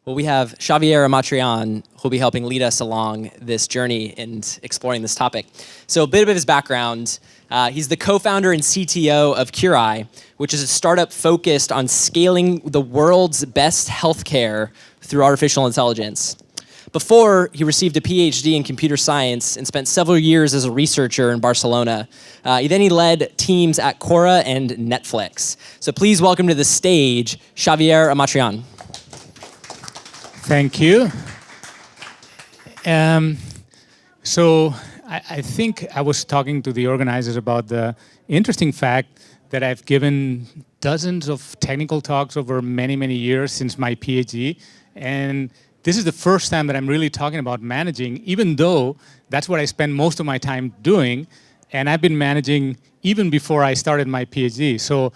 Well, we have Xavier Amatreyan, who'll be helping lead us along this journey and exploring this topic. So a bit of his background, he's the co-founder and CTO of Curai, which is a startup focused on scaling the world's best healthcare through artificial intelligence. Before, he received a PhD in computer science and spent several years as a researcher in Barcelona. He led teams at Quora and Netflix. So please welcome to the stage, Xavier Amatreyan. Thank you. So I think I was talking to the organizers about the interesting fact that I've given dozens of technical talks over many, many years since my PhD. And this is the first time that I'm really talking about managing, even though that's what I spend most of my time doing. And I've been managing even before I started my PhD. So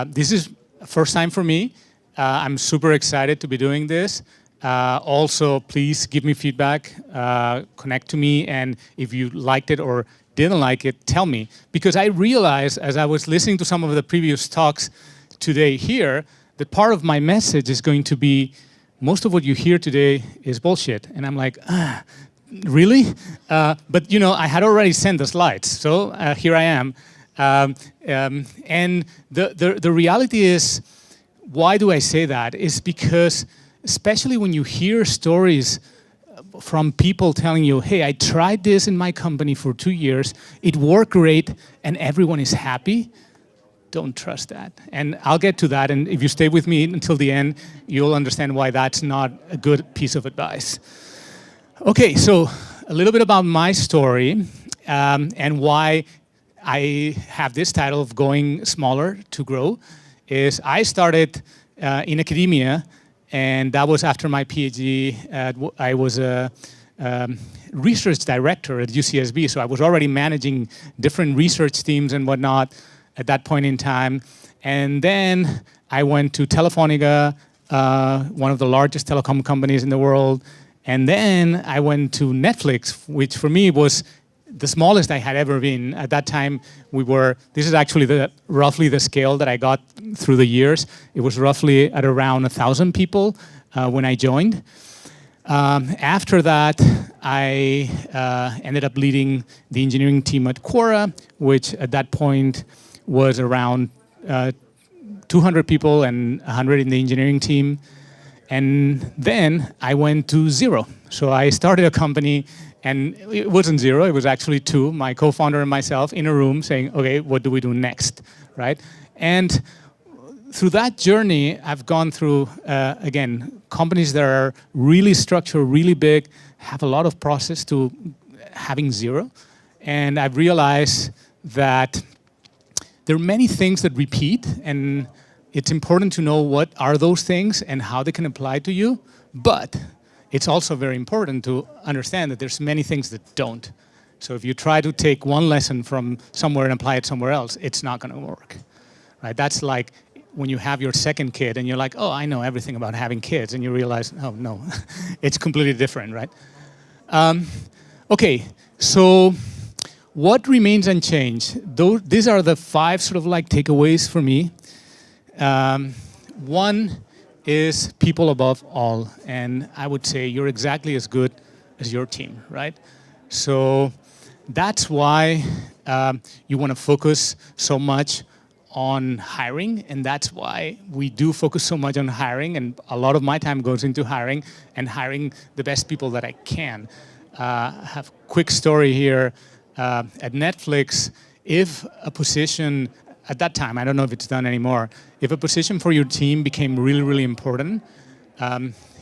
this is first time for me. I'm super excited to be doing this. Also, please give me feedback, connect to me, and if you liked it or didn't like it, tell me. Because I realized as I was listening to some of the previous talks today here, that part of my message is going to be, most of what you hear today is bullshit. And I'm like, really? But you know, I had already sent the slides, so here I am. And the reality is, why do I say that? Is because especially when you hear stories from people telling you, hey, I tried this in my company for 2 years, it worked great, and everyone is happy, don't trust that. And I'll get to that, and if you stay with me until the end, you'll understand why that's not a good piece of advice. Okay, so a little bit about my story and why I have this title of Going Smaller to Grow is I started in academia. And that was after my PhD. I was a research director at UCSB, so I was already managing different research teams and whatnot at that point in time. And then I went to Telefonica, one of the largest telecom companies in the world. And then I went to Netflix, which for me was the smallest I had ever been. At that time, this is actually roughly the scale that I got through the years. It was roughly at around 1,000 people when I joined. After that, I ended up leading the engineering team at Quora, which at that point was around 200 people and 100 in the engineering team. And then I went to zero. So I started a company. And it wasn't zero, it was actually 2, my co-founder and myself in a room saying, okay, what do we do next, right? And through that journey, I've gone through, again, companies that are really structured, really big, have a lot of process to having zero. And I've realized that there are many things that repeat, and it's important to know what are those things and how they can apply to you. But it's also very important to understand that there's many things that don't. So if you try to take one lesson from somewhere and apply it somewhere else, it's not going to work, right? That's like when you have your second kid and you're like, oh, I know everything about having kids, and you realize, oh, no, it's completely different, right? Okay, so what remains unchanged? These are the 5 sort of like takeaways for me. One is people above all, and I would say you're exactly as good as your team, right? So that's why you want to focus so much on hiring, and that's why we do focus so much on hiring, and a lot of my time goes into hiring and hiring the best people that I can. I have a quick story here. At Netflix, if a position at that time, I don't know if it's done anymore, if a position for your team became really, really important,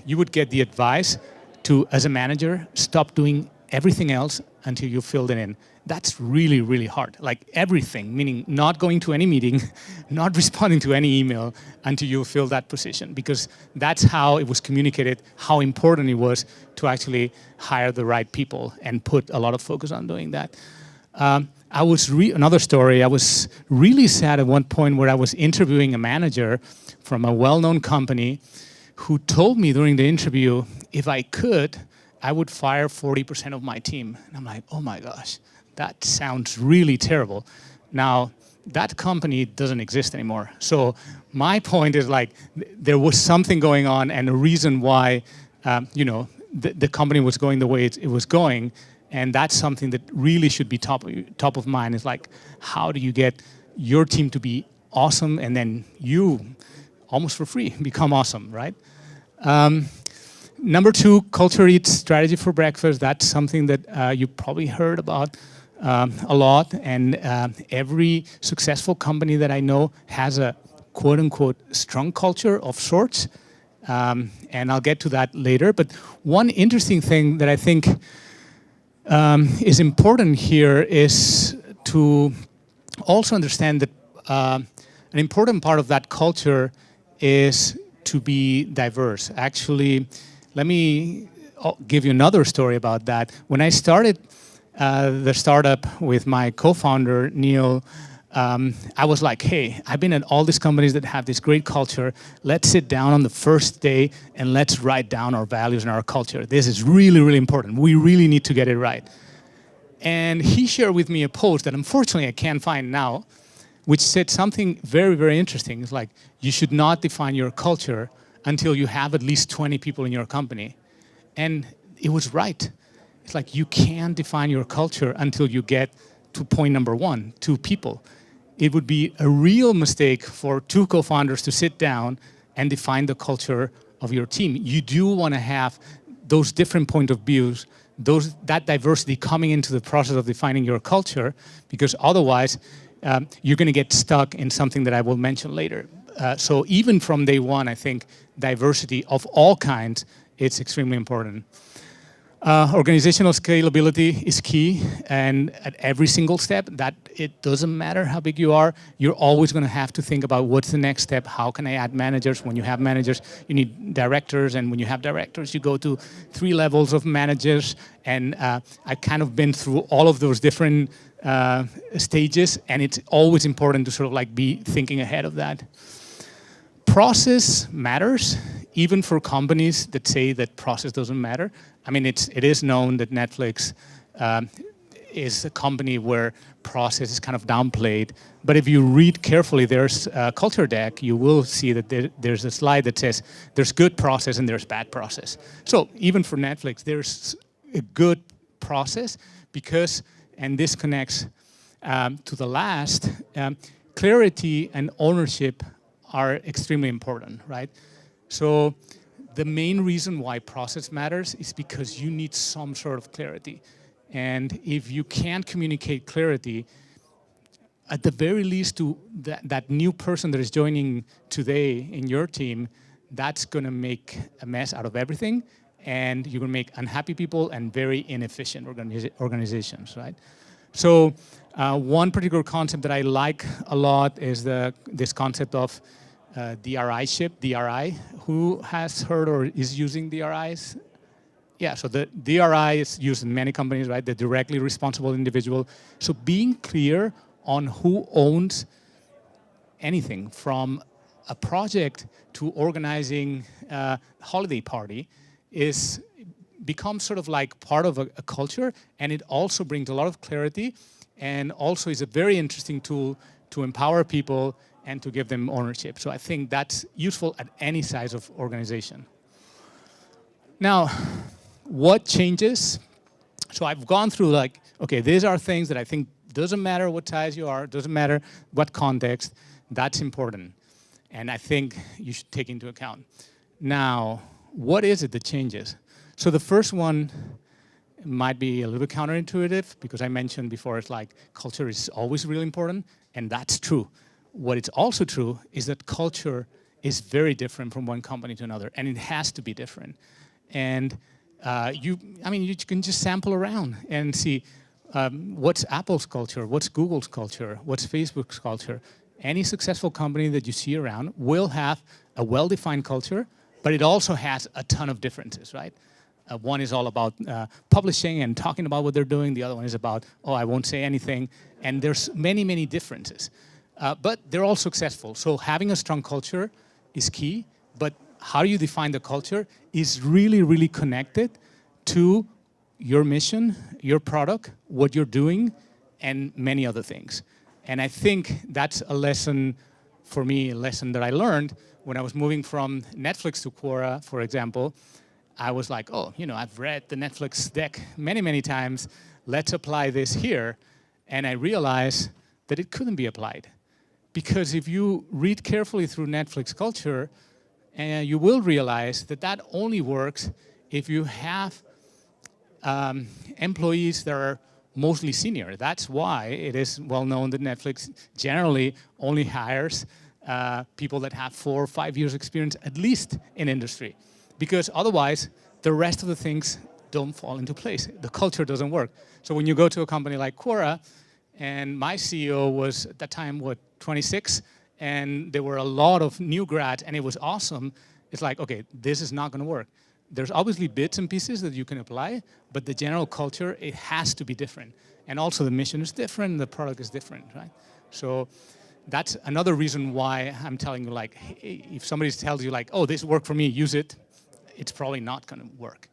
you would get the advice to, as a manager, stop doing everything else until you filled it in. That's really, really hard. Like everything, meaning not going to any meeting, not responding to any email until you fill that position, because that's how it was communicated, how important it was to actually hire the right people and put a lot of focus on doing that. Another story, I was really sad at one point where I was interviewing a manager from a well-known company who told me during the interview, if I could, I would fire 40% of my team. And I'm like, oh my gosh, that sounds really terrible. Now, that company doesn't exist anymore. So my point is like there was something going on and a reason why the company was going the way it was going, and that's something that really should be top of mind. Is like, how do you get your team to be awesome, and then you, almost for free, become awesome, right? Number 2, culture eats strategy for breakfast. That's something that you probably heard about a lot, and every successful company that I know has a quote-unquote strong culture of sorts, and I'll get to that later. But one interesting thing that I think is important here is to also understand that an important part of that culture is to be diverse. Actually, let me give you another story about that. When I started the startup with my co-founder, Neil, I was like, hey, I've been at all these companies that have this great culture. Let's sit down on the first day and let's write down our values and our culture. This is really, really important. We really need to get it right. And he shared with me a post that unfortunately I can't find now, which said something very, very interesting. It's like, you should not define your culture until you have at least 20 people in your company. And it was right. It's like, you can't define your culture until you get to point number 1, 2 people. It would be a real mistake for 2 co-founders to sit down and define the culture of your team. You do want to have those different point of views, that diversity coming into the process of defining your culture, because otherwise you're going to get stuck in something that I will mention later. So even from day 1, I think diversity of all kinds, it's extremely important. Organizational scalability is key, and at every single step, that it doesn't matter how big you are, you're always going to have to think about what's the next step, how can I add managers? When you have managers, you need directors, and when you have directors, you go to 3 levels of managers, and I've kind of been through all of those different stages, and it's always important to sort of like be thinking ahead of that. Process matters, even for companies that say that process doesn't matter. I mean, it is known that Netflix is a company where process is kind of downplayed. But if you read carefully their culture deck, you will see that there's a slide that says there's good process and there's bad process. So even for Netflix, there's a good process because, and this connects to the last, clarity and ownership are extremely important, right? So the main reason why process matters is because you need some sort of clarity. And if you can't communicate clarity, at the very least to that new person that is joining today in your team, that's gonna make a mess out of everything, and you're gonna make unhappy people and very inefficient organizations, right? So one particular concept that I like a lot is this concept of DRI-ship, DRI. Who has heard or is using DRIs? Yeah, so the DRI is used in many companies, right? The directly responsible individual. So being clear on who owns anything from a project to organizing a holiday party becomes sort of like part of a culture, and it also brings a lot of clarity, and also is a very interesting tool to empower people and to give them ownership. So I think that's useful at any size of organization. Now, what changes? So I've gone through like, okay, these are things that I think doesn't matter what size you are, doesn't matter what context, that's important. And I think you should take into account. Now, what is it that changes? So the first one might be a little bit counterintuitive because I mentioned before, it's like culture is always really important, and that's true. What is also true is that culture is very different from one company to another, and it has to be different. And you can just sample around and see what's Apple's culture, what's Google's culture, what's Facebook's culture. Any successful company that you see around will have a well-defined culture, but it also has a ton of differences, right? One is all about publishing and talking about what they're doing. The other one is about, oh, I won't say anything. And there's many, many differences. But they're all successful. So having a strong culture is key, but how you define the culture is really, really connected to your mission, your product, what you're doing, and many other things. And I think that's a lesson for me, a lesson that I learned when I was moving from Netflix to Quora, for example. I was like, oh, I've read the Netflix deck many, many times. Let's apply this here. And I realized that it couldn't be applied. Because if you read carefully through Netflix culture, you will realize that that only works if you have employees that are mostly senior. That's why it is well known that Netflix generally only hires people that have 4 or 5 years experience at least in industry. Because otherwise, the rest of the things don't fall into place. The culture doesn't work. So when you go to a company like Quora, and my CEO was at that time, 26, and there were a lot of new grads, and it was awesome. It's like, okay, this is not going to work. There's obviously bits and pieces that you can apply, but the general culture, it has to be different. And also the mission is different, the product is different, right? So that's another reason why I'm telling you, like, hey, if somebody tells you, like, oh, this worked for me, use it, it's probably not going to work.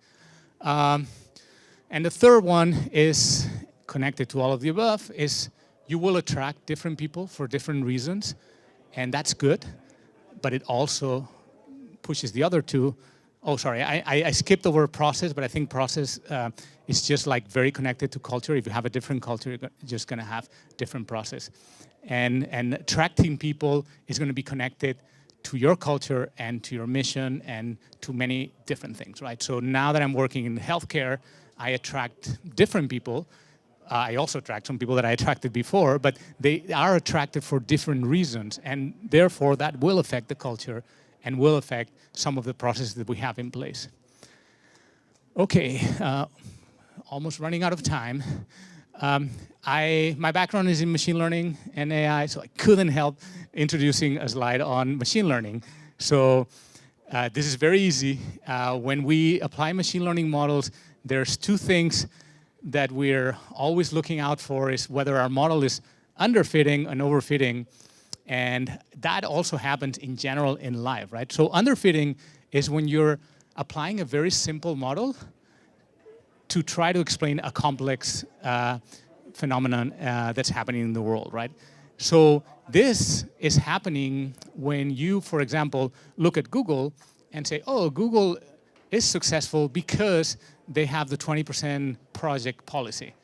And the third one is connected to all of the above, is you will attract different people for different reasons, and that's good, but it also pushes the other two. Oh, sorry, I skipped over process, but I think process is just like very connected to culture. If you have a different culture, you're just gonna have different process. And attracting people is gonna be connected to your culture and to your mission and to many different things, right? So now that I'm working in healthcare, I attract different people. I also attract some people that I attracted before, but they are attracted for different reasons, and therefore that will affect the culture and will affect some of the processes that we have in place. Okay, almost running out of time. My background is in machine learning and AI, so I couldn't help introducing a slide on machine learning. So this is very easy. When we apply machine learning models, there's two things that we're always looking out for, is whether our model is underfitting and overfitting. And that also happens in general in life, right? So underfitting is when you're applying a very simple model to try to explain a complex phenomenon that's happening in the world, right? So this is happening when you, for example, look at Google and say, oh, Google is successful because they have the 20% project policy.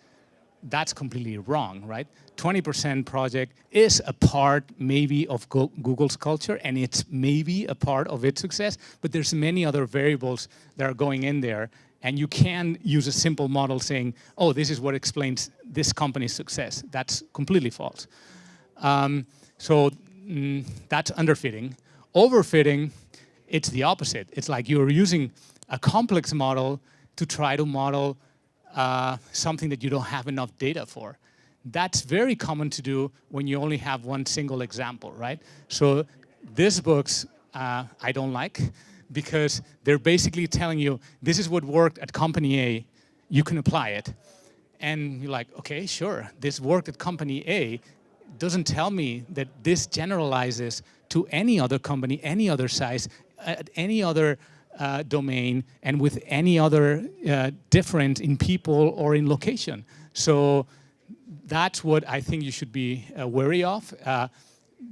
That's completely wrong, right? 20% project is a part maybe of Google's culture, and it's maybe a part of its success, but there's many other variables that are going in there, and you can use a simple model saying, oh, this is what explains this company's success. That's completely false. So that's underfitting. Overfitting, it's the opposite. It's like you're using a complex model to try to model something that you don't have enough data for. That's very common to do when you only have one single example, right? So these books I don't like, because they're basically telling you, this is what worked at company A, you can apply it. And you're like, okay, sure, this worked at company A, doesn't tell me that this generalizes to any other company, any other size, at any other domain, and with any other difference in people or in location. So that's what I think you should be wary of.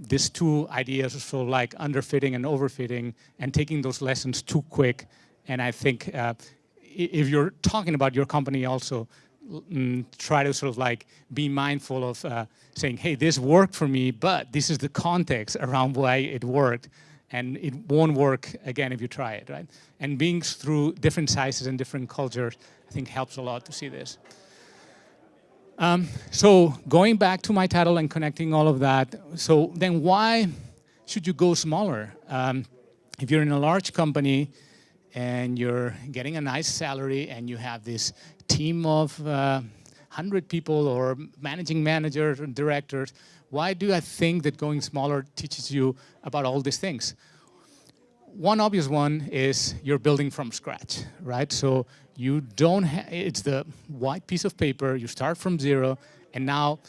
These two ideas, so like underfitting and overfitting, and taking those lessons too quick. And I think if you're talking about your company also, try to sort of like be mindful of saying, hey, this worked for me, but this is the context around why it worked. And it won't work again if you try it, right? And being through different sizes and different cultures, I think helps a lot to see this. So going back to my title and connecting all of that, so then why should you go smaller? If you're in a large company and you're getting a nice salary and you have this team of 100 people or managing managers and directors, why do I think that going smaller teaches you about all these things? One obvious one is you're building from scratch, right? So you don't it's the white piece of paper, you start from zero, and now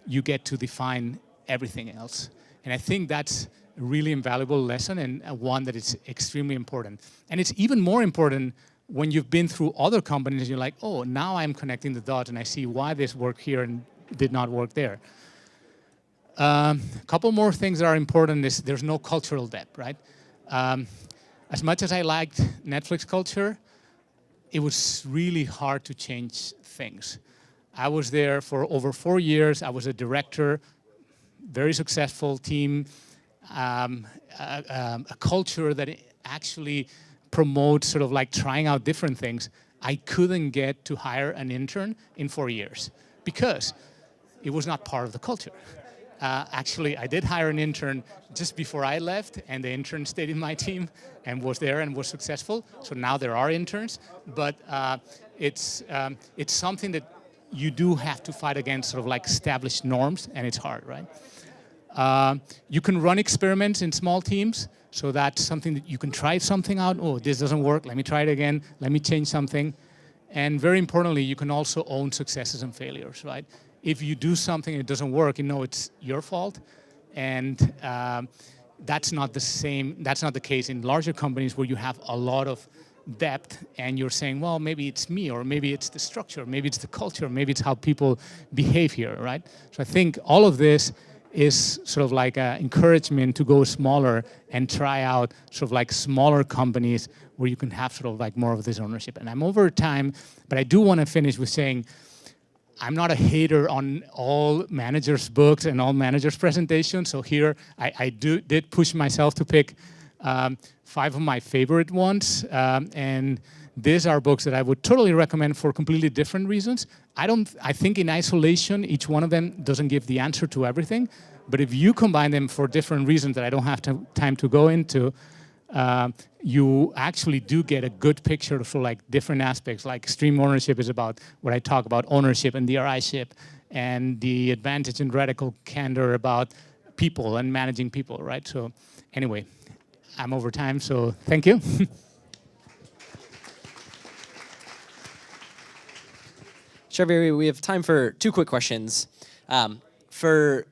you get to define everything else. And I think that's a really invaluable lesson, and one that is extremely important. And it's even more important when you've been through other companies and you're like, oh, now I'm connecting the dots and I see why this worked here and did not work there. A couple more things that are important is there's no cultural depth, right? As much as I liked Netflix culture, it was really hard to change things. I was there for over 4 years. I was a director, very successful team, a culture that actually promotes sort of like trying out different things. I couldn't get to hire an intern in 4 years because it was not part of the culture. Actually, I did hire an intern just before I left, and the intern stayed in my team and was there and was successful. So now there are interns, but it's something that you do have to fight against sort of like established norms, and it's hard, right? You can run experiments in small teams, so that's something that you can try something out. Oh, this doesn't work, let me try it again, let me change something. And very importantly, you can also own successes and failures, right? If you do something and it doesn't work, you know it's your fault. And that's not the case in larger companies where you have a lot of depth and you're saying, well, maybe it's me, or maybe it's the structure, maybe it's the culture, maybe it's how people behave here, right? So I think all of this is sort of like an encouragement to go smaller and try out sort of like smaller companies where you can have sort of like more of this ownership. And I'm over time, but I do want to finish with saying, I'm not a hater on all managers' books and all managers' presentations. So here, I did push myself to pick 5 of my favorite ones. And these are books that I would totally recommend for completely different reasons. I think in isolation, each one of them doesn't give the answer to everything. But if you combine them for different reasons that I don't have time to go into, you actually do get a good picture of sort of like different aspects. Like Extreme Ownership is about what I talk about ownership and DRI-ship, and The Advantage in Radical Candor about people and managing people, right? So anyway, I'm over time, so thank you. Xavier, we have time for 2 quick questions. For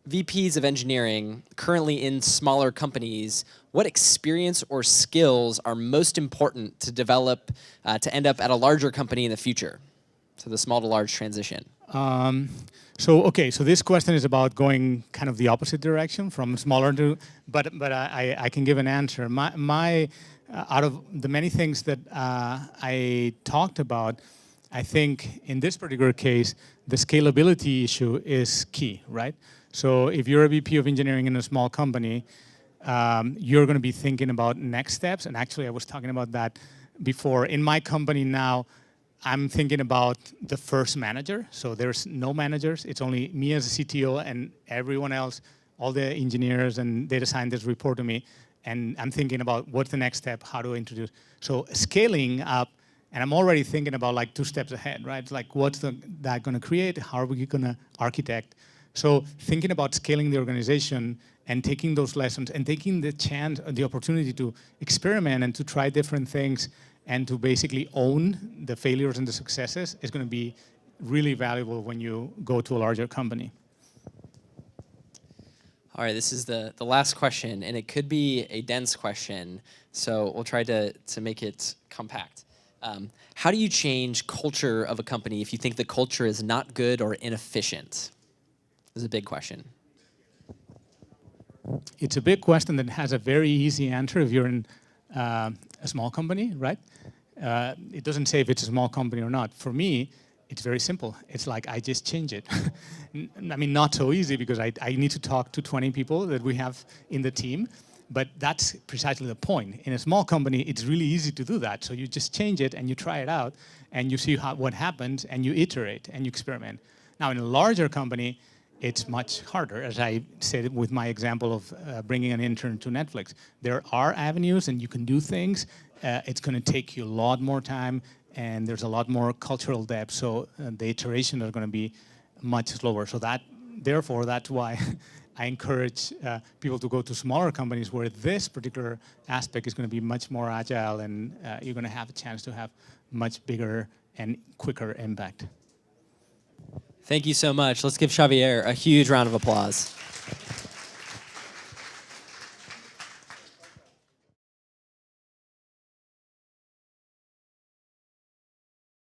VPs of engineering currently in smaller companies, what experience or skills are most important to develop to end up at a larger company in the future? So the small to large transition. So this question is about going kind of the opposite direction from smaller to, but I can give an answer. Out of the many things that I talked about, I think in this particular case, the scalability issue is key, right? So if you're a VP of engineering in a small company, you're going to be thinking about next steps. And actually, I was talking about that before. In my company now, I'm thinking about the first manager. So there's no managers. It's only me as a CTO, and everyone else, all the engineers and data scientists report to me. And I'm thinking about what's the next step, how do I introduce. So scaling up, and I'm already thinking about like 2 steps ahead, right? Like what's that going to create? How are we going to architect? So thinking about scaling the organization and taking those lessons and taking the chance, the opportunity to experiment and to try different things and to basically own the failures and the successes is going to be really valuable when you go to a larger company. All right, this is the last question, and it could be a dense question, so we'll try to make it compact. How do you change culture of a company if you think the culture is not good or inefficient? This is a big question. It's a big question that has a very easy answer if you're in a small company, right? It doesn't say if it's a small company or not. For me, it's very simple. It's like I just change it. I mean, not so easy because I need to talk to 20 people that we have in the team. But that's precisely the point. In a small company, it's really easy to do that. So you just change it and you try it out and you see what happens and you iterate and you experiment. Now, in a larger company, it's much harder, as I said with my example of bringing an intern to Netflix. There are avenues and you can do things. It's going to take you a lot more time and there's a lot more cultural depth. So the iterations are going to be much slower. So therefore, that's why I encourage people to go to smaller companies where this particular aspect is going to be much more agile and you're going to have a chance to have much bigger and quicker impact. Thank you so much. Let's give Xavier a huge round of applause.